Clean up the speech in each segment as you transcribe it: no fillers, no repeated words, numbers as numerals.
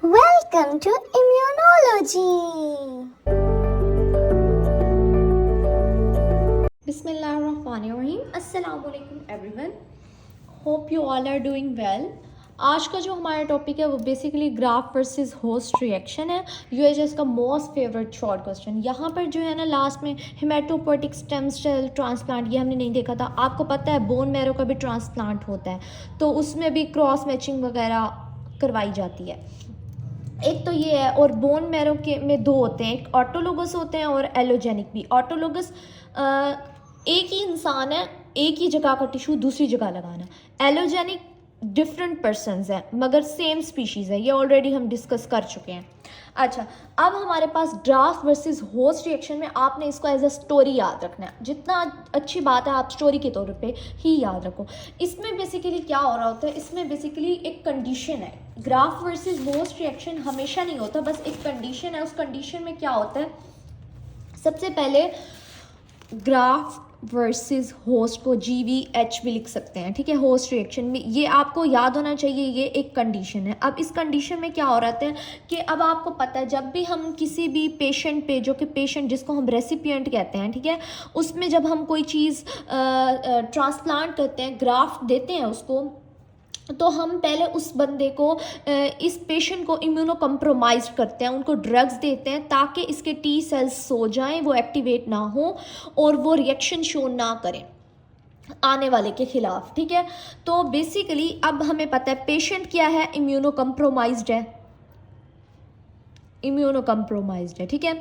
Welcome to Immunology. Bismillahirrahmanirrahim. Assalamualaikum everyone. Hope you all are doing well. आज का जो हमारा टॉपिक है वो basically graft versus host reaction है। यूएचएस का मोस्ट फेवरेट शॉर्ट क्वेश्चन। यहाँ पर जो है ना लास्ट में हिमेटोपोटिक स्टेम सेल ट्रांसप्लांट, ये हमने नहीं देखा था। आपको पता है बोन मैरो का भी ट्रांसप्लांट होता है, तो उसमें भी क्रॉस मैचिंग वगैरह करवाई जाती है। एक तो ये है, और बोन मैरो के में दो होते हैं, एक ऑटोलोगस होते हैं और एलोजेनिक भी। ऑटोलोगस एक ही इंसान है, एक ही जगह का टिश्यू दूसरी जगह लगाना। एलोजेनिक डिफरेंट पर्सनस हैं मगर सेम स्पीशीज़ है, ये ऑलरेडी हम डिस्कस कर चुके हैं। अच्छा, अब हमारे पास ग्राफ्ट वर्सेस होस्ट रिएक्शन में आपने इसको एज अ स्टोरी याद रखना है। जितना अच्छी बात है आप स्टोरी के तौर पे ही याद रखो। इसमें बेसिकली क्या हो रहा होता है, इसमें बेसिकली एक कंडीशन है। ग्राफ्ट वर्सेस होस्ट रिएक्शन हमेशा नहीं होता, बस एक कंडीशन है। उस कंडीशन में क्या होता है, सबसे पहले ग्राफ्ट वर्सेस होस्ट को GVH भी लिख सकते हैं, ठीक है। होस्ट रिएक्शन में ये आपको याद होना चाहिए, ये एक कंडीशन है। अब इस कंडीशन में क्या हो रहा है कि अब आपको पता है जब भी हम किसी भी पेशेंट पे, जो कि पेशेंट जिसको हम रेसिपिएंट कहते हैं, ठीक है, उसमें जब हम कोई चीज़ ट्रांसप्लांट करते हैं, ग्राफ्ट देते हैं उसको, तो हम पहले उस बंदे को, इस पेशेंट को इम्यूनो कम्प्रोमाइज करते हैं, उनको ड्रग्स देते हैं ताकि इसके T सेल्स सो जाएं, वो एक्टिवेट ना हो और वो रिएक्शन शो ना करें आने वाले के खिलाफ, ठीक है। तो बेसिकली अब हमें पता है पेशेंट क्या है, इम्यूनो कम्प्रोमाइज्ड है, ठीक है।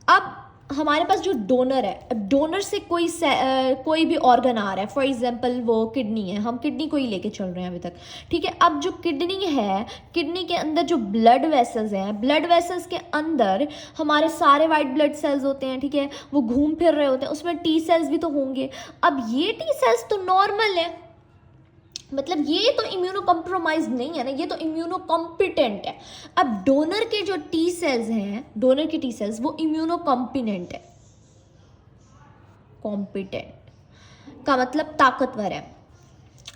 अब हमारे पास जो डोनर है, अब डोनर से कोई भी ऑर्गन आ रहा है, फॉर एग्जांपल वो किडनी है, हम किडनी को ही लेके चल रहे हैं अभी तक, ठीक है। अब जो किडनी है, किडनी के अंदर जो ब्लड वेसल्स हैं, ब्लड वेसल्स के अंदर हमारे सारे वाइट ब्लड सेल्स होते हैं, ठीक है, वो घूम फिर रहे होते हैं, उसमें T सेल्स भी तो होंगे। अब ये T सेल्स तो नॉर्मल है, मतलब ये तो इम्यूनो कम्प्रोमाइज नहीं है ना, ये तो इम्यूनो कॉम्पिटेंट है। अब डोनर के जो T सेल्स हैं, डोनर के T सेल्स वो इम्यूनो कॉम्पिटेंट है। कॉम्पिटेंट का मतलब ताकतवर है,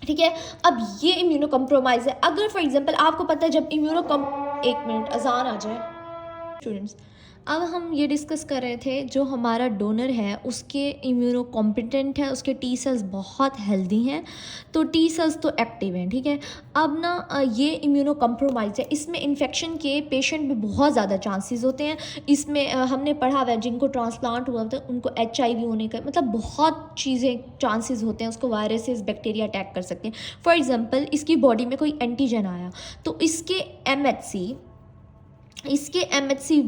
ठीक है। अब ये इम्यूनो कम्प्रोमाइज है। अगर फॉर एग्जांपल आपको पता है जब एक मिनट अजान आ जाए स्टूडेंट्स। अब हम ये डिस्कस कर रहे थे, जो हमारा डोनर है उसके इम्यूनो कॉम्पिटेंट है, उसके T सेल्स बहुत हेल्दी हैं, तो T सेल्स तो एक्टिव हैं, ठीक है। अब ना ये इम्यूनो कम्प्रोमाइज है, इसमें इन्फेक्शन के पेशेंट में बहुत ज़्यादा चांसेस होते हैं। इसमें हमने पढ़ा हुआ है जिनको ट्रांसप्लांट हुआ था उनको HIV होने का, मतलब बहुत चीज़ें चांसेस होते हैं, उसको वायरसेस बैक्टीरिया अटैक कर सकते हैं। फॉर एग्जांपल इसकी बॉडी में कोई एंटीजन आया तो इसके MHC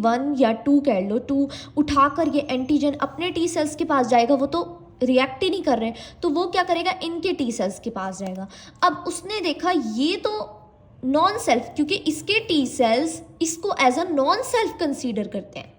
1 या 2 कह लो, 2 उठाकर ये एंटीजन अपने T सेल्स के पास जाएगा, वो तो रिएक्ट ही नहीं कर रहे, तो वो क्या करेगा, इनके T सेल्स के पास जाएगा। अब उसने देखा ये तो नॉन सेल्फ, क्योंकि इसके T सेल्स इसको as a non self consider करते हैं,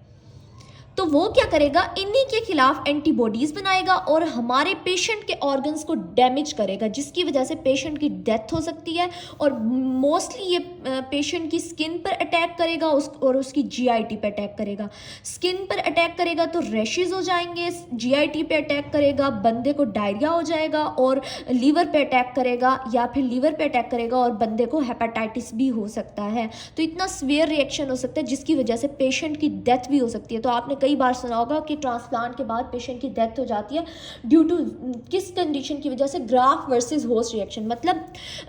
तो वो क्या करेगा, इन्हीं के खिलाफ एंटीबॉडीज़ बनाएगा और हमारे पेशेंट के ऑर्गन्स को डैमेज करेगा, जिसकी वजह से पेशेंट की डेथ हो सकती है। और मोस्टली ये पेशेंट की स्किन पर अटैक करेगा और उसकी GIT पे अटैक करेगा। स्किन पर अटैक करेगा तो रैशेज हो जाएंगे, GIT पे अटैक करेगा बंदे को डायरिया हो जाएगा, और लीवर पे अटैक करेगा या फिर लीवर पे अटैक करेगा और बंदे को हेपेटाइटिस भी हो सकता है। तो इतना सीवियर रिएक्शन हो सकता है जिसकी वजह से पेशेंट की डेथ भी हो सकती है। तो आपने कई बार सुना होगा कि ट्रांसप्लांट के बाद पेशेंट की डेथ हो जाती है ड्यू टू किस कंडीशन की वजह से, ग्राफ्ट वर्सेस होस्ट रिएक्शन। मतलब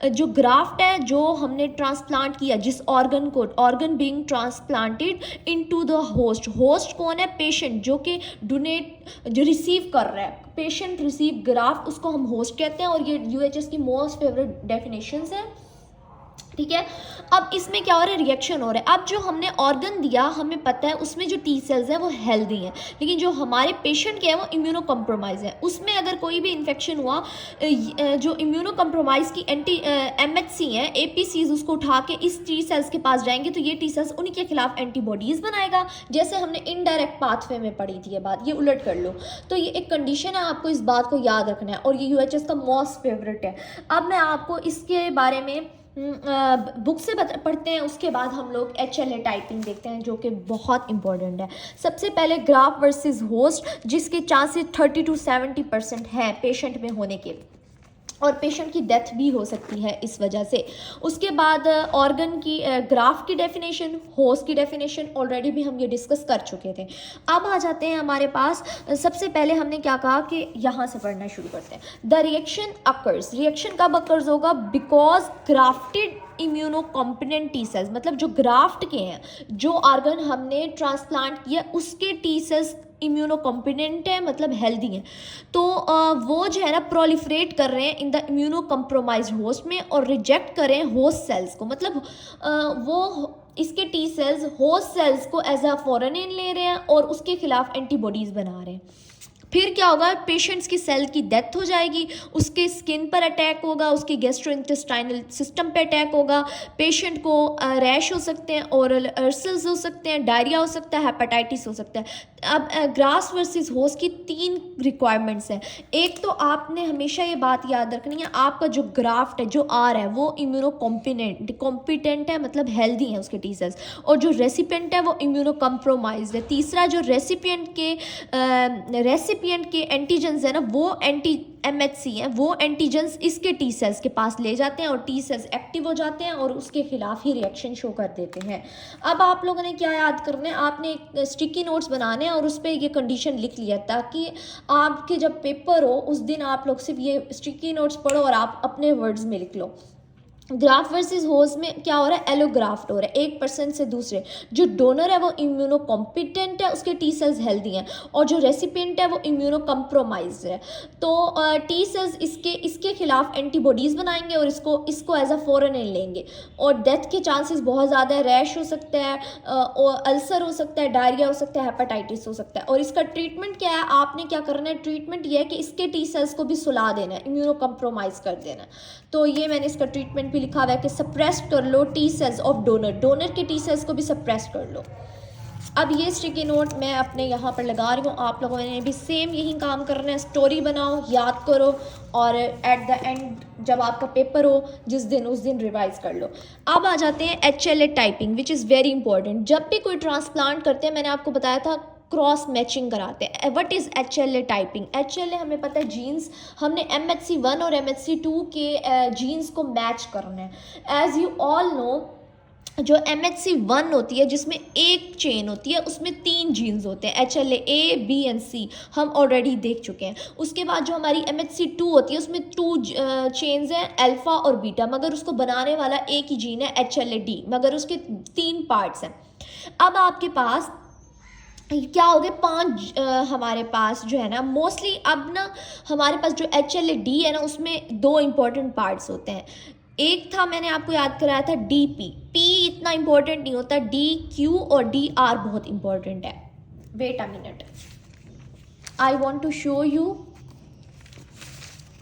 जो ग्राफ्ट है, जो हमने ट्रांसप्लांट किया, जिस ऑर्गन को, organ being transplanted into the host. Host कौन है, पेशेंट, जो कि डोनेट, जो रिसीव कर रहा है, पेशेंट रिसीव ग्राफ्ट, उसको हम होस्ट कहते हैं। और ये UHS की मोस्ट फेवरेट डेफिनेशंस है, ठीक है। अब इसमें क्या हो रहा है, रिएक्शन हो रहा है। अब जो हमने ऑर्गन दिया, हमें पता है उसमें जो T सेल्स हैं वो हेल्दी हैं, लेकिन जो हमारे पेशेंट के हैं वो इम्यूनो कम्प्रोमाइज़ है। उसमें अगर कोई भी इन्फेक्शन हुआ, जो इम्यूनो कम्प्रोमाइज़ की MHC हैं, APCs, उसको उठा के इस T सेल्स के पास जाएंगे, तो ये T सेल्स उन्हीं के खिलाफ एंटीबॉडीज़ बनाएगा, जैसे हमने इनडायरेक्ट पाथवे में पढ़ी थी ये बात। ये उलट कर लो, तो ये एक कंडीशन है, आपको इस बात को याद रखना है, और ये UHS का मोस्ट फेवरेट है। अब मैं आपको इसके बारे में बुक से पढ़ते हैं, उसके बाद हम लोग HLA टाइपिंग देखते हैं, जो कि बहुत इंपॉर्टेंट है। सबसे पहले ग्राफ्ट वर्सेस होस्ट, जिसके चांसेस 30 to 70% हैं पेशेंट में होने के। और पेशेंट की डेथ भी हो सकती है इस वजह से। उसके बाद ऑर्गन की ग्राफ्ट की डेफिनेशन, होस्ट की डेफिनेशन ऑलरेडी भी हम ये डिस्कस कर चुके थे। अब आ जाते हैं हमारे पास, सबसे पहले हमने क्या कहा कि यहाँ से पढ़ना शुरू करते हैं। द रिएक्शन अकर्स, रिएक्शन कब अकर्स होगा? बिकॉज ग्राफ्टेड इम्यूनोकॉम्पिटेंट टी सेल्स, मतलब जो ग्राफ्ट के हैं, जो ऑर्गन हमने ट्रांसप्लांट किया उसके टी सेल्स इम्यूनोकॉम्पिटेंट है, मतलब हेल्दी हैं, तो वो जो है ना प्रोलिफरेट कर रहे हैं in the immuno compromised host में और रिजेक्ट कर रहे हैं होस्ट सेल्स को, मतलब वो इसके टी सेल्स होस्ट सेल्स को एज अ फॉरेन ले रहे हैं और उसके खिलाफ एंटीबॉडीज़ बना रहे हैं। फिर क्या होगा? पेशेंट्स की सेल की डेथ हो जाएगी, उसके स्किन पर अटैक होगा, उसके गैस्ट्रोइंटेस्टाइनल सिस्टम पे अटैक होगा, पेशेंट को रैश हो सकते हैं, ओरल अल्सर्स हो सकते हैं, डायरिया हो सकता है, हेपेटाइटिस हो सकता है। अब ग्राफ्ट वर्सेस होस्ट की 3 रिक्वायरमेंट्स हैं। एक तो आपने हमेशा ये बात याद रखनी है, आपका जो ग्राफ्ट है, जो आर है, वो इम्यूनो कॉम्पिटेंट है, मतलब हेल्दी है उसके टी सेल्स, और जो रेसिपिएंट है वो इम्यूनो कम्प्रोमाइज्ड है। तीसरा, जो रेसिपिएंट के एंटीजेंस है ना, वो MHC हैं, वो एंटीजेंस इसके टी सेल्स के पास ले जाते हैं और टी सेल्स एक्टिव हो जाते हैं और उसके खिलाफ ही रिएक्शन शो कर देते हैं। अब आप लोगों ने क्या याद करना है? आपने एक स्टिकी नोट्स बनाने हैं और उस पर ये कंडीशन लिख लिया ताकि आपके जब पेपर हो उस दिन आप लोग सिर्फ ये स्टिकी नोट्स पढ़ो और आप अपने वर्ड्स में लिख लो। ग्राफ्ट वर्सेस होस्ट में क्या हो रहा है? एलोग्राफ्ट हो रहा है, एक पर्सन से दूसरे। जो डोनर है वो इम्यूनो कॉम्पिटेंट है, उसके टी सेल्स हेल्दी हैं, और जो रेसिपिएंट है वो इम्यूनो कम्प्रोमाइज्ड है। तो टी सेल्स इसके खिलाफ एंटीबॉडीज़ बनाएंगे और इसको एज अ फॉरेन लेंगे, और डेथ के चांसेस बहुत ज़्यादा है। रैश हो सकता है, और अल्सर हो सकता है, डायरिया हो सकता है, हेपेटाइटिस हो सकता है। और इसका ट्रीटमेंट क्या है? आपने क्या करना है? ट्रीटमेंट ये है कि इसके टी सेल्स को भी सुला देना है, इम्यूनो कम्प्रोमाइज़ कर देना है। तो ये मैंने इसका ट्रीटमेंट भी लिखा हुआ है कि सप्रेस कर लो टी सेल्स ऑफ डोनर के टी सेल्स को भी सप्रेस कर लो। अब ये स्टिकी नोट मैं अपने यहाँ पर लगा रही हूँ, आप लोगों ने भी सेम यही काम करना है। स्टोरी बनाओ, याद करो, और एट द एंड जब आपका पेपर हो उस दिन रिवाइज कर लो। अब आ जाते हैं HLA typing, which is very important. जब भी कोई ट्रांसप्लांट करते हैं, मैंने आपको बताया था क्रॉस मैचिंग कराते हैं। What is HLA typing? HLA हमें पता है जीन्स, हमने MHC1 और MHC2 के जीन्स को मैच करना है। एज यू ऑल नो, जो MHC1 होती है जिसमें एक चेन होती है, उसमें 3 जीन्स होते हैं, HLA A, B and C, हम ऑलरेडी देख चुके हैं। उसके बाद जो हमारी MHC2 होती है उसमें 2 चेन्स हैं, अल्फ़ा और बीटा, मगर उसको बनाने वाला एक ही जीन है HLA D, मगर उसके 3 पार्ट्स हैं। अब आपके पास क्या हो गए? 5 हमारे पास जो है ना, मोस्टली अब ना हमारे पास जो HLA D है ना, उसमें 2 इंपॉर्टेंट पार्ट्स होते हैं। एक था, मैंने आपको याद कराया था, DP। P इतना इंपॉर्टेंट नहीं होता, DQ और DR बहुत इंपॉर्टेंट है। Wait a minute, I want to show you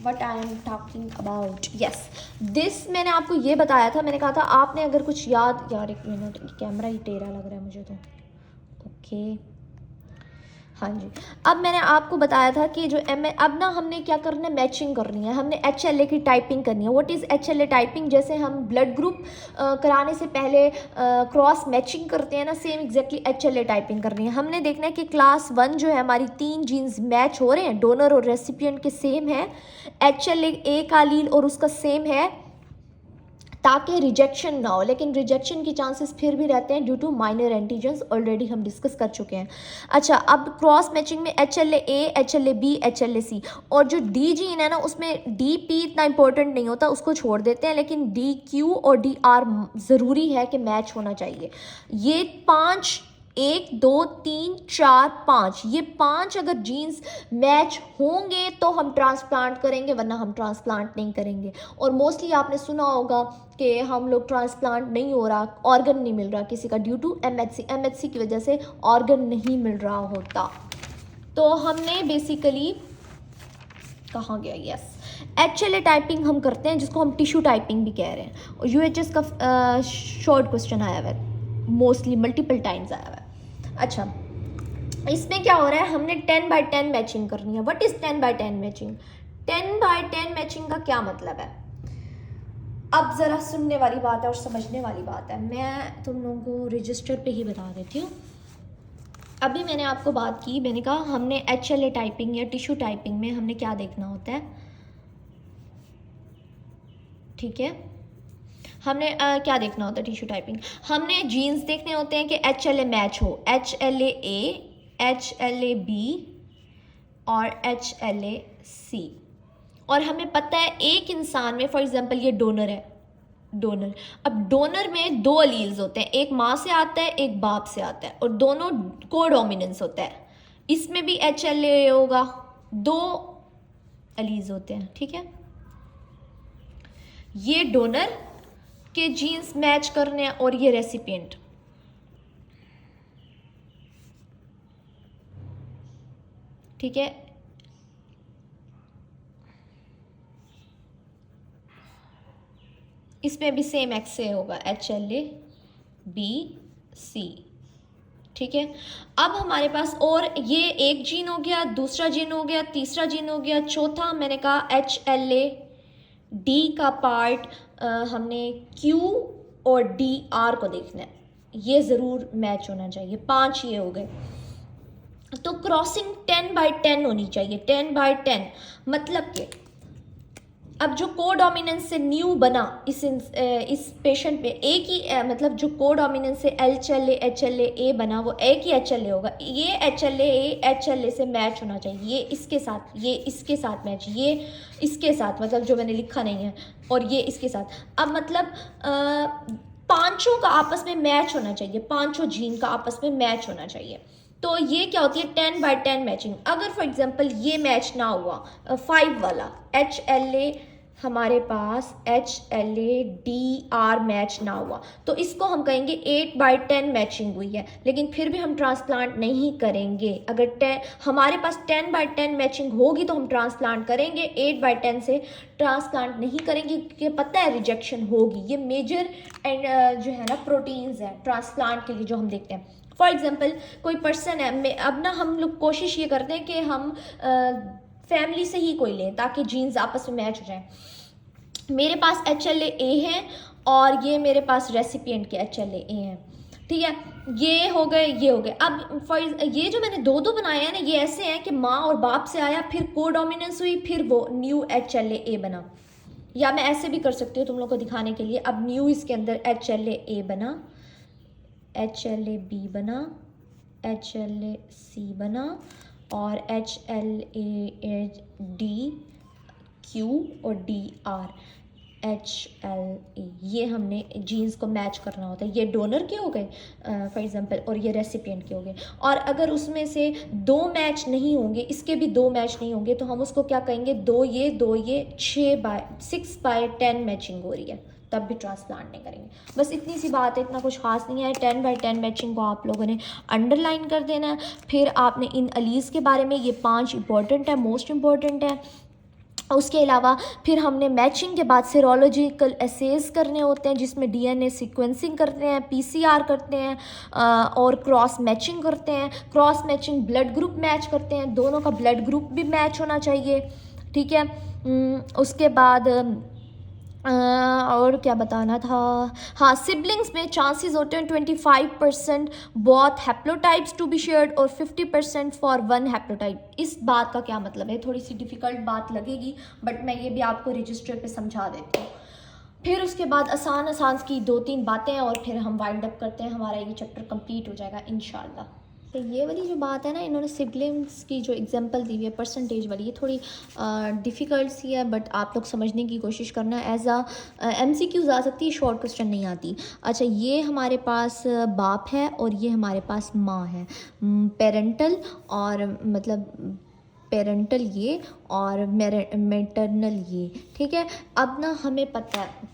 what I am talking about. Yes, this मैंने आपको ये बताया था, मैंने कहा था आपने अगर कुछ याद, यार एक मिनट, कैमरा ही टेढ़ा लग रहा है मुझे तो। ओके, हाँ जी। अब मैंने आपको बताया था कि जो अब ना हमने क्या करना है? मैचिंग करनी है, हमने HLA की टाइपिंग करनी है। What is HLA typing? जैसे हम ब्लड ग्रुप कराने से पहले क्रॉस मैचिंग करते हैं ना, सेम एग्जैक्टली HLA टाइपिंग करनी है। हमने देखना है कि क्लास 1 जो है हमारी 3 जीन्स मैच हो रहे हैं, डोनर और रेसिपिएंट के सेम है, HLA A का एलील और उसका सेम है, ताकि रिजेक्शन ना हो। लेकिन रिजेक्शन के चांसेस फिर भी रहते हैं due to minor antigens, already हम डिस्कस कर चुके हैं। अच्छा, अब क्रॉस मैचिंग में HLA A, HLA B, HLA C, और जो D जीन है ना, उसमें DP इतना इंपॉर्टेंट नहीं होता, उसको छोड़ देते हैं, लेकिन DQ और DR ज़रूरी है कि मैच होना चाहिए। ये 5, 1 2 3 4 5, ये 5 अगर जीन्स मैच होंगे तो हम ट्रांसप्लांट करेंगे, वरना हम ट्रांसप्लांट नहीं करेंगे। और मोस्टली आपने सुना होगा कि हम लोग ट्रांसप्लांट नहीं हो रहा, ऑर्गन नहीं मिल रहा किसी का, ड्यू टू MHC की वजह से ऑर्गन नहीं मिल रहा होता। तो हमने बेसिकली कहाँ गया? यस, HLA टाइपिंग हम करते हैं, जिसको हम टिश्यू टाइपिंग भी कह रहे हैं। और UHS का शॉर्ट क्वेश्चन आया हुआ है, मोस्टली मल्टीपल टाइम्स आया हुआ है। अच्छा, इसमें क्या हो रहा है? हमने 10/10 मैचिंग करनी है। What is 10/10 matching? 10/10 मैचिंग का क्या मतलब है? अब ज़रा सुनने वाली बात है और समझने वाली बात है, मैं तुम लोगों को रजिस्टर पे ही बता देती हूँ। अभी मैंने आपको बात की, मैंने कहा हमने HLA टाइपिंग या टिश्यू टाइपिंग में हमने क्या देखना होता है? ठीक है। हमने क्या देखना होता है टिश्यू टाइपिंग, हमने जीन्स देखने होते हैं कि HLA मैच हो, HLA-A, HLA-B और HLA-C। और हमें पता है एक इंसान में, फॉर एग्जांपल ये डोनर है, डोनर, अब डोनर में 2 अलील्स होते हैं, एक माँ से आता है एक बाप से आता है, और दोनों कोडोमिनेंस होता है। इसमें भी HLA होगा, 2 अलील्स होते हैं, ठीक है। ये डोनर के जीन्स मैच करने हैं और ये रेसिपिएंट, ठीक है। इसमें भी सेम XA होगा, HLA-B-C, ठीक है। अब हमारे पास और ये एक जीन हो गया, दूसरा जीन हो गया, तीसरा जीन हो गया, चौथा मैंने कहा HLA-D का पार्ट हमने Q और DR को देखना है, ये ज़रूर मैच होना चाहिए। 5 ये हो गए, तो क्रॉसिंग 10/10 होनी चाहिए। 10/10 मतलब कि अब जो कोडोमिनेंस से न्यू बना इस पेशेंट में एक ही मतलब जो कोडोमिनेंस से HLA बना वो एक ही HLA होगा। ये HLA से मैच होना चाहिए, ये इसके साथ, ये इसके साथ मैच, ये इसके साथ, मतलब जो मैंने लिखा नहीं है, और ये इसके साथ। अब मतलब पांचों का आपस में मैच होना चाहिए, पांचों जीन का आपस में मैच होना चाहिए। तो ये क्या होती है 10/10 मैचिंग। अगर फॉर एग्जांपल ये मैच ना हुआ 5 वाला HLA, हमारे पास HLA-DR मैच ना हुआ, तो इसको हम कहेंगे 8/10 मैचिंग हुई है, लेकिन फिर भी हम ट्रांसप्लांट नहीं करेंगे। अगर हमारे पास 10/10 मैचिंग होगी तो हम ट्रांसप्लांट करेंगे, 8/10 से ट्रांसप्लांट नहीं करेंगे, क्योंकि पता है रिजेक्शन होगी। ये मेजर एंड जो है ना प्रोटीन्स है ट्रांसप्लांट के लिए जो हम देखते हैं। फॉर एग्जांपल कोई पर्सन है, अब ना हम लोग कोशिश ये करते हैं कि हम फैमिली से ही कोई लें ताकि जीन्स आपस में मैच हो जाए। मेरे पास HLA-A है और ये मेरे पास रेसिपिएंट के HLA-A हैं, ठीक है। ये हो गए, ये हो गए। अब ये जो मैंने 2 बनाए हैं ना, ये ऐसे हैं कि माँ और बाप से आया, फिर कोडोमिनेंस हुई, फिर वो न्यू HLA-A बना। या मैं ऐसे भी कर सकती हूँ तुम लोग को दिखाने के लिए। अब न्यू इसके अंदर HLA-A बना, HLA-B बना, HLA-C बना, और HLA-D-Q और DR HLA, ये हमने जीन्स को मैच करना होता है। ये डोनर के हो गए फॉर एग्जांपल, और ये रेसिपिएंट के हो गए। और अगर उसमें से 2 मैच नहीं होंगे, इसके भी 2 मैच नहीं होंगे, तो हम उसको क्या कहेंगे, 2 ये 6/10 मैचिंग हो रही है, तब भी ट्रांसप्लांट नहीं करेंगे। बस इतनी सी बात है, इतना कुछ खास नहीं है। 10/10 मैचिंग को आप लोगों ने अंडरलाइन कर देना है। फिर आपने इन अलीज़ के बारे में, ये 5 इंपॉर्टेंट है, मोस्ट इम्पॉर्टेंट है। उसके अलावा फिर हमने मैचिंग के बाद सीरोलॉजिकल एसेस करने होते हैं, जिसमें DNA सीक्वेंसिंग करते हैं, PCR करते हैं, और क्रॉस मैचिंग करते हैं। Cross matching blood group match करते हैं, दोनों का ब्लड ग्रुप भी मैच होना चाहिए, ठीक है। उसके बाद और क्या बताना था, हाँ, सिबलिंग्स में चांसेस होते हैं 25% बोथ हैप्लोटाइप्स टू बी शेयर्ड और 50% फॉर 1 हैप्लोटाइप। इस बात का क्या मतलब है, थोड़ी सी डिफ़िकल्ट बात लगेगी, बट मैं ये भी आपको रजिस्टर पे समझा देती हूँ। फिर उसके बाद आसान की 2-3 बातें, और फिर हम वाइंड अप करते हैं, हमारा ये चैप्टर कंप्लीट हो जाएगा इंशाल्लाह। तो ये वाली जो बात है ना, इन्होंने सिबलिंग्स की जो एग्जांपल दी हुई है परसेंटेज वाली, ये थोड़ी डिफ़िकल्ट सी है, बट आप लोग समझने की कोशिश करना। एज MCQs आ सकती है, शॉर्ट क्वेश्चन नहीं आती। अच्छा, ये हमारे पास बाप है और ये हमारे पास माँ है, पेरेंटल और मतलब पेरेंटल ये और मैटरनल ये, ठीक है। अब ना हमें पता है,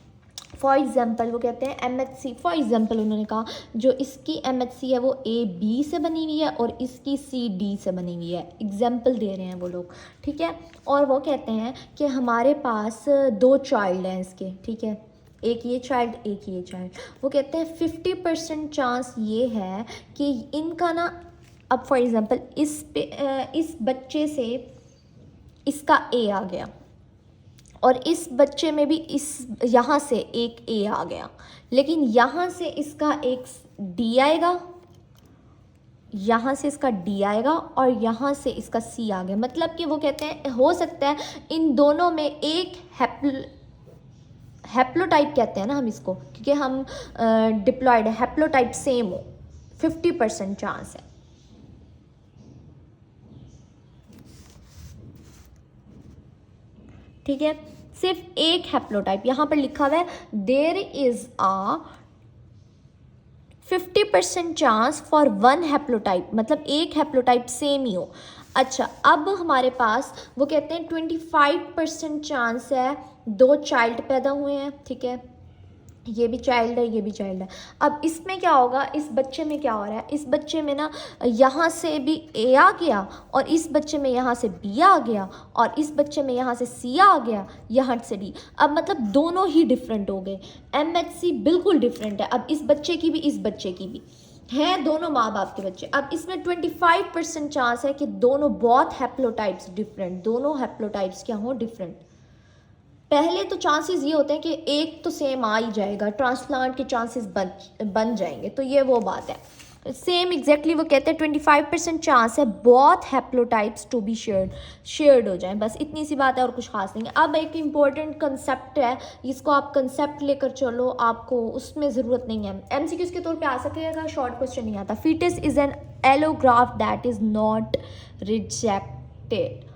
फॉर एग्ज़ाम्पल वो कहते हैं MHC, फॉर एग्ज़ाम्पल उन्होंने कहा जो इसकी MHC है वो AB से बनी हुई है और इसकी CD से बनी हुई है। एग्ज़ाम्पल दे रहे हैं वो लोग, ठीक है। और वो कहते हैं कि हमारे पास 2 चाइल्ड हैं इसके, ठीक है, एक ये चाइल्ड एक ये चाइल्ड। वो कहते हैं 50% चांस ये है कि इनका ना, अब फॉर एग्ज़ाम्पल इस बच्चे से इसका A आ गया और इस बच्चे में भी इस यहाँ से एक A आ गया, लेकिन यहाँ से इसका एक D आएगा, यहाँ से इसका D आएगा और यहाँ से इसका C आ गया। मतलब कि वो कहते हैं हो सकता है इन दोनों में एक हैप्लोटाइप कहते हैं ना हम इसको, क्योंकि हम डिप्लॉयड है, हैप्लोटाइप सेम हो, 50% चांस है। ठीक है, सिर्फ एक हैप्लोटाइप यहाँ पर लिखा हुआ है, there is a 50% chance for one haplotype, मतलब एक हैप्लोटाइप सेम ही हो। अच्छा, अब हमारे पास वो कहते हैं 25% चांस है 2 चाइल्ड पैदा हुए हैं। ठीक है, ये भी चाइल्ड है, ये भी चाइल्ड है। अब इसमें क्या होगा, इस बच्चे में क्या हो रहा है, इस बच्चे में ना यहाँ से भी ए आ गया, और इस बच्चे में यहाँ से बी आ गया, और इस बच्चे में यहाँ से सी आ गया, यहाँ से डी। अब मतलब दोनों ही डिफरेंट हो गए, MHC बिल्कुल डिफरेंट है। अब इस बच्चे की भी, इस बच्चे की भी हैं, दोनों माँ बाप के बच्चे। अब इसमें 25% चांस है कि दोनों बहुत हैप्लोटाइप्स डिफरेंट, दोनों हैप्लोटाइप्स क्या हो, डिफरेंट। पहले तो चांसेस ये होते हैं कि एक तो सेम आ ही जाएगा, ट्रांसप्लांट के चांसेस बन जाएंगे, तो ये वो बात है। सेम एग्जैक्टली वो कहते हैं 25% चांस है बहुत हैप्लोटाइप्स टू बी शेयर्ड हो जाएं, बस इतनी सी बात है और कुछ खास नहीं है। अब एक इम्पॉर्टेंट कंसेप्ट है, इसको आप कंसेप्ट लेकर चलो, आपको उसमें ज़रूरत नहीं है, MCQs के तौर पे आ सकेगा, शॉर्ट क्वेश्चन नहीं आता। Foetus is an allograft that is not rejected.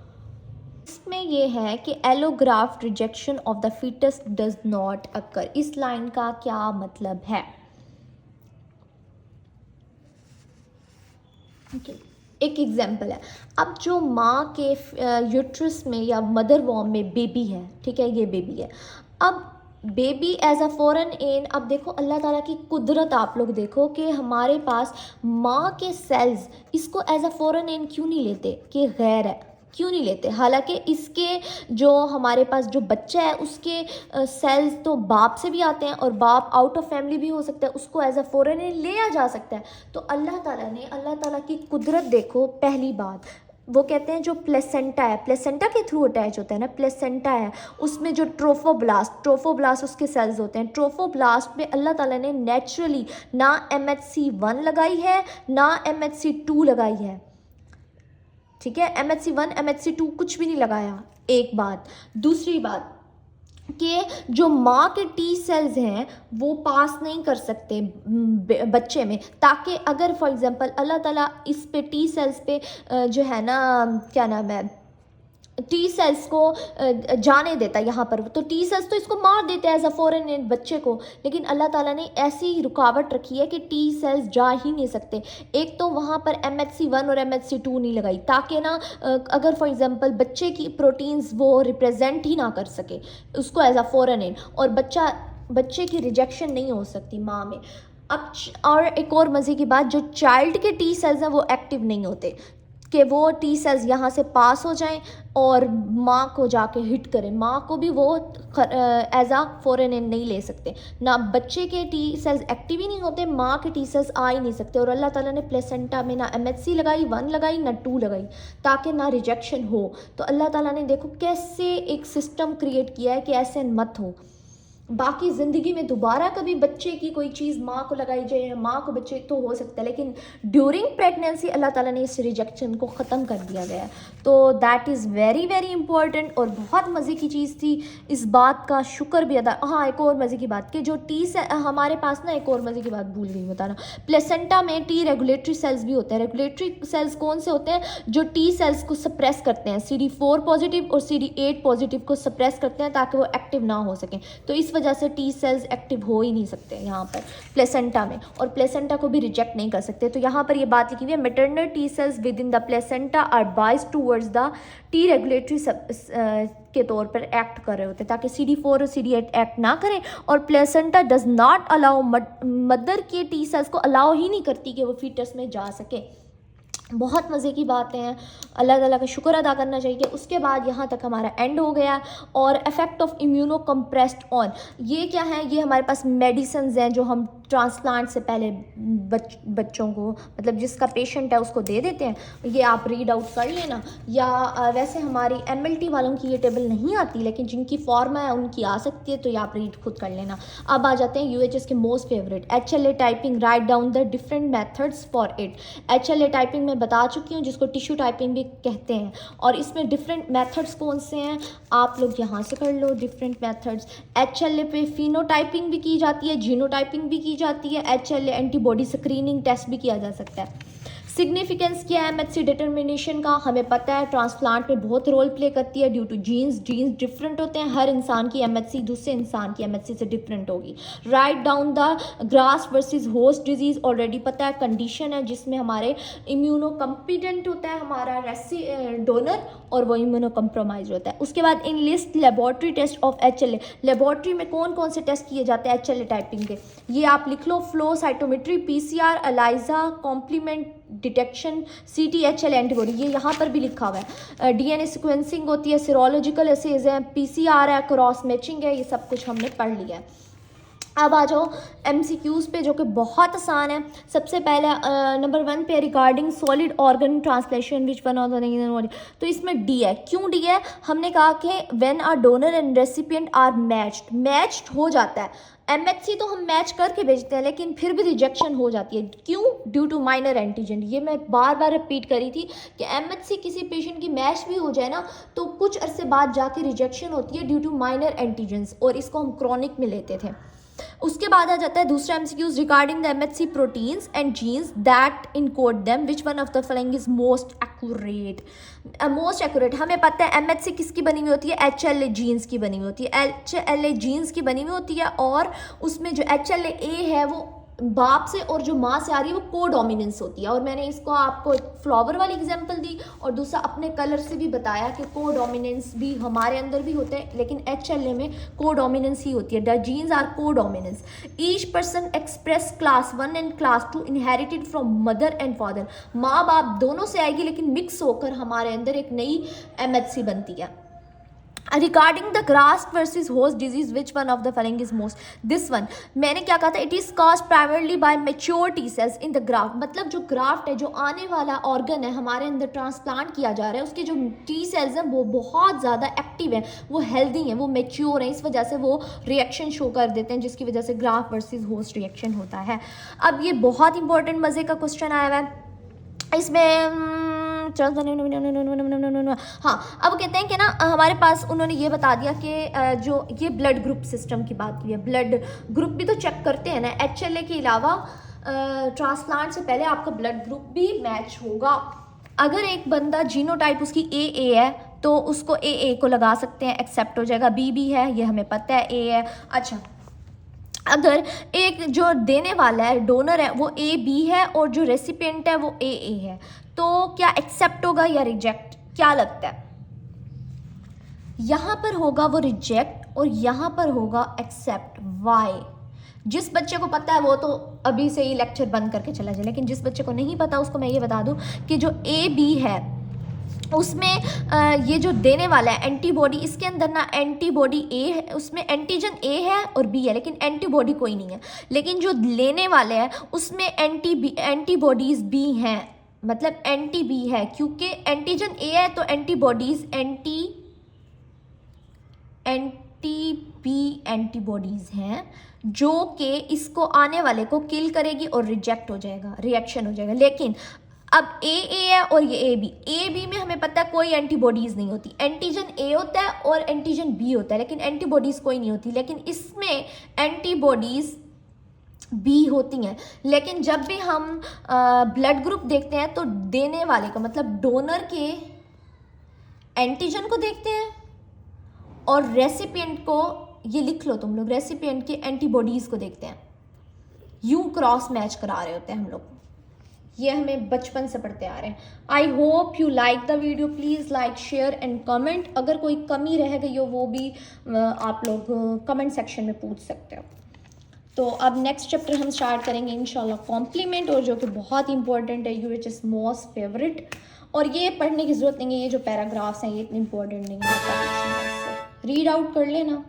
इसमें ये है कि allograft rejection of the foetus does not occur. इस लाइन का क्या मतलब है? एक एग्जाम्पल है, अब जो माँ के यूट्रस में या मदर वॉर्म में बेबी है, ठीक है, ये बेबी है। अब baby as a foreign an, अब देखो अल्लाह ताला की कुदरत, आप लोग देखो कि हमारे पास माँ के सेल्स इसको एज अ फॉरेन एन क्यों नहीं लेते, कि गैर है, क्यों नहीं लेते? हालांकि इसके जो हमारे पास जो बच्चा है उसके सेल्स तो बाप से भी आते हैं, और बाप आउट ऑफ फैमिली भी हो सकता है, उसको एज अ फॉरेन लिया जा सकता है। तो अल्लाह ताला की कुदरत देखो। पहली बात वो कहते हैं जो प्लेसेंटा है, प्लेसेंटा के थ्रू अटैच होता है ना, प्लेसेंटा है, उसमें जो ट्रोफोब्लास्ट उसके सेल्स होते हैं। ट्रोफोब्लास्ट में अल्लाह ताला ने नेचुरली ना MHC1 लगाई है ना MHC2 लगाई है। ठीक है, MHC1 MHC2 कुछ भी नहीं लगाया, एक बात। दूसरी बात कि जो माँ के टी सेल्स हैं वो पास नहीं कर सकते बच्चे में, ताकि अगर फॉर एग्जांपल अल्लाह ताला इस पे टी सेल्स पे जो है ना, क्या नाम है, टी सेल्स को जाने देता है यहाँ पर, तो टी सेल्स तो इसको मार देते हैं एज अ फॉरेन बच्चे को, लेकिन अल्लाह ताला ने ऐसी रुकावट रखी है कि टी सेल्स जा ही नहीं सकते। एक तो वहाँ पर MHC1 और MHC2 नहीं लगाई, ताकि ना अगर फॉर एग्जांपल बच्चे की प्रोटीन्स वो रिप्रेजेंट ही ना कर सके उसको एज अ फॉरेन, और बच्चे की रिजेक्शन नहीं हो सकती माँ में। अब और एक और मज़े की बात, जो चाइल्ड के टी सेल्स हैं वो एक्टिव नहीं होते कि वो टी सेल्स यहाँ से पास हो जाएं और माँ को जाके हिट करें, माँ को भी वो एज आ फॉरेन नहीं ले सकते। ना बच्चे के टी सेल्स एक्टिव ही नहीं होते, माँ के टी सेल्स आ ही नहीं सकते। और अल्लाह ताला ने प्लेसेंटा में ना MHC लगाई 1 लगाई ना 2 लगाई, ताकि ना रिजेक्शन हो। तो अल्लाह ताला ने देखो कैसे एक सिस्टम क्रिएट किया है कि ऐसे मत हो। बाकी ज़िंदगी में दोबारा कभी बच्चे की कोई चीज़ माँ को लगाई जाए, माँ को बच्चे तो हो सकता है, लेकिन ड्यूरिंग प्रेगनेंसी अल्लाह ताला ने इस रिजेक्शन को ख़त्म कर दिया गया है। तो that is very very important, और बहुत मज़े की चीज़ थी, इस बात का शुक्र भी अदा। हाँ, एक और मज़े की बात कि जो टी से हमारे पास ना, एक और मज़े की बात भूल गई बताना, प्लेसेंटा में टी रेगुलेटरी सेल्स भी होते हैं। रेगुलेटरी सेल्स कौन से होते हैं? जो टी सेल्स को सप्रेस करते हैं, CD4 पॉजिटिव और CD8 पॉजिटिव को सप्रेस करते हैं ताकि वो एक्टिव ना हो सकें। तो इस वजह से टी सेल्स एक्टिव हो ही नहीं सकते यहाँ पर प्लेसेंटा में, और प्लेसेंटा को भी रिजेक्ट नहीं कर सकते। तो यहाँ पर ये बात लिखी हुई है, maternal T cells within the placenta are biased towards the T regulatory के तौर पर एक्ट कर रहे होते हैं, ताकि CD4 और CD8 एक्ट ना करें। और placenta does not allow, mother के टी सेल्स को अलाउ ही नहीं करती कि वो फीटस में जा सके। बहुत मज़े की बातें हैं, अल्लाह ताला का शुक्र अदा करना चाहिए। उसके बाद यहाँ तक हमारा एंड हो गया। और effect of immuno compressed on, ये क्या है? ये हमारे पास मेडिसिन्स हैं जो हम ट्रांसप्लांट से पहले बच्चों को, मतलब जिसका पेशेंट है उसको दे देते हैं, ये आप रीड आउट कर लेना। या वैसे हमारी MLT वालों की ये टेबल नहीं आती, लेकिन जिनकी फॉर्मा है उनकी आ सकती है, तो ये आप रीड खुद कर लेना। अब आ जाते हैं UHS के most favourite, HLA typing, write down the different methods for it. HLA typing मैं बता चुकी हूँ, जिसको टिश्यू टाइपिंग भी कहते हैं, और इसमें डिफरेंट मेथड्स कौन से हैं आप लोग यहाँ से कर लो, डिफरेंट मेथड्स। HLA पे फिनोटाइपिंग भी की जाती है, जीनोटाइपिंग भी की जाती है, HLA एंटीबॉडी स्क्रीनिंग टेस्ट भी किया जा सकता है। सिग्निफिकेंस क्या है MHC डिटर्मिनेशन का, हमें पता है ट्रांसप्लांट में बहुत रोल प्ले करती है ड्यू टू जीन्स डिफरेंट होते हैं, हर इंसान की MHC दूसरे इंसान की MHC से डिफरेंट होगी। Write down the graft versus host disease, already पता है कंडीशन है जिसमें हमारे इम्यूनो कम्पिटेंट होता है हमारा डोनर, और वो इम्यूनो कम्प्रोमाइज होता है। उसके बाद in list laboratory test of HLA, laboratory में कौन कौन से टेस्ट किए जाते हैं HLA टाइपिंग के, ये आप लिख लो, flow cytometry, PCR, ELISA, complement detection, CT HLA antibody, ये यहाँ पर भी लिखा हुआ है। DNA सिक्वेंसिंग होती है, सीरोलॉजिकल एसेज है, PCR है, क्रॉस मैचिंग है, ये सब कुछ हमने पढ़ लिया है। अब आ जाओ MCQs पे, जो कि बहुत आसान है। सबसे पहले नंबर 1 पे regarding solid organ transplantation which one of the, तो इसमें D है। क्यों D है? हमने कहा कि when are donor and recipient are matched हो जाता है। MHC तो हम मैच करके भेजते हैं, लेकिन फिर भी रिजेक्शन हो जाती है। क्यों? Due to minor antigen. ये मैं बार बार रिपीट करी थी कि MHC किसी पेशेंट की मैच भी हो जाए ना, तो कुछ अरसे बाद जाके रिजेक्शन होती है ड्यू टू माइनर एंटीजन्स, और इसको हम क्रॉनिक में लेते थे। उसके बाद आ जाता है दूसरा MCQs regarding the MHC proteins and genes that encode them, which one of the following is most accurate. Most accurate, हमें पता है MHC किसकी बनी हुई होती है, HLA जीन्स की बनी हुई होती है, HLA जीन्स की बनी हुई होती है, और उसमें जो HLA है वो बाप से और जो माँ से आ रही है वो कोडोमिनेंस होती है। और मैंने इसको आपको फ्लावर वाली एग्जांपल दी, और दूसरा अपने कलर से भी बताया कि कोडोमिनेंस भी हमारे अंदर भी होते हैं, लेकिन HLA में कोडोमिनेंस ही होती है। The genes are codominance. Each person express class 1 and class 2 inherited from mother and father, माँ बाप दोनों से आएगी, लेकिन मिक्स होकर हमारे अंदर एक नई MHC बनती है। Regarding the graft versus host disease, which one of the following is most, this one. मैंने क्या कहा था, it is caused primarily by mature T cells in the graft, मतलब जो ग्राफ्ट है, जो आने वाला ऑर्गन है हमारे अंदर ट्रांसप्लांट किया जा रहा है, उसके जो T सेल्स हैं वो बहुत ज़्यादा एक्टिव हैं, वो हेल्दी हैं, वो मैच्योर हैं, इस वजह से वो रिएक्शन शो कर देते हैं, जिसकी वजह से ग्राफ्ट वर्सेस होस्ट रिएक्शन होता है। अब ये बहुत इंपॉर्टेंट मज़े का क्वेश्चन आया हुआ है इसमें। हाँ, अब कहते हैं कि ना हमारे पास उन्होंने ये बता दिया कि जो ये ब्लड ग्रुप सिस्टम की बात की है, ब्लड ग्रुप भी तो चेक करते हैं ना, HLA के अलावा ट्रांसप्लांट से पहले आपका ब्लड ग्रुप भी मैच होगा। अगर एक बंदा जीनोटाइप उसकी AA है तो उसको AA को लगा सकते हैं, एक्सेप्ट हो जाएगा। B है, ये हमें पता है, A है। अच्छा, अगर एक जो देने वाला है, डोनर है, वो AB है और जो रेसिपिएंट है वो AA है, तो क्या एक्सेप्ट होगा या रिजेक्ट, क्या लगता है? यहाँ पर होगा वो रिजेक्ट और यहाँ पर होगा एक्सेप्ट। वाई? जिस बच्चे को पता है वो तो अभी से ही लेक्चर बंद करके चला जाए, लेकिन जिस बच्चे को नहीं पता उसको मैं ये बता दूं कि जो AB है उसमें ये जो देने वाला है एंटीबॉडी, इसके अंदर ना एंटीबॉडी A है, उसमें एंटीजन A है और B है, लेकिन एंटीबॉडी कोई नहीं है। लेकिन जो लेने वाले हैं उसमें एंटीबॉडीज B हैं, मतलब एंटी B है, क्योंकि एंटीजन A है तो एंटीबॉडीज एंटी B एंटीबॉडीज हैं, जो कि इसको आने वाले को किल करेगी और रिजेक्ट हो जाएगा, रिएक्शन हो जाएगा। लेकिन अब AA है और ये AB में हमें पता है कोई एंटीबॉडीज़ नहीं होती, एंटीजन A होता है और एंटीजन B होता है, लेकिन एंटीबॉडीज़ कोई नहीं होती। लेकिन इसमें एंटीबॉडीज़ B होती हैं। लेकिन जब भी हम ब्लड ग्रुप देखते हैं तो देने वाले को, मतलब डोनर के एंटीजन को देखते हैं और रेसिपिएंट को, ये लिख लो तुम लोग, रेसिपिएंट के एंटीबॉडीज़ को देखते हैं। यूं क्रॉस मैच करा रहे होते हैं हम लोग, ये हमें बचपन से पढ़ते आ रहे हैं। I hope you like the video, please like share and comment. अगर कोई कमी रह गई हो वो भी आप लोग कमेंट सेक्शन में पूछ सकते हो। तो अब नेक्स्ट चैप्टर हम स्टार्ट करेंगे इंशाल्लाह कॉम्प्लीमेंट, और जो कि बहुत इंपॉर्टेंट है, UHS मोस्ट फेवरेट। और ये पढ़ने की ज़रूरत नहीं है, ये जो पैराग्राफ्स हैं ये इतने इंपॉर्टेंट नहीं है, रीड आउट कर लेना।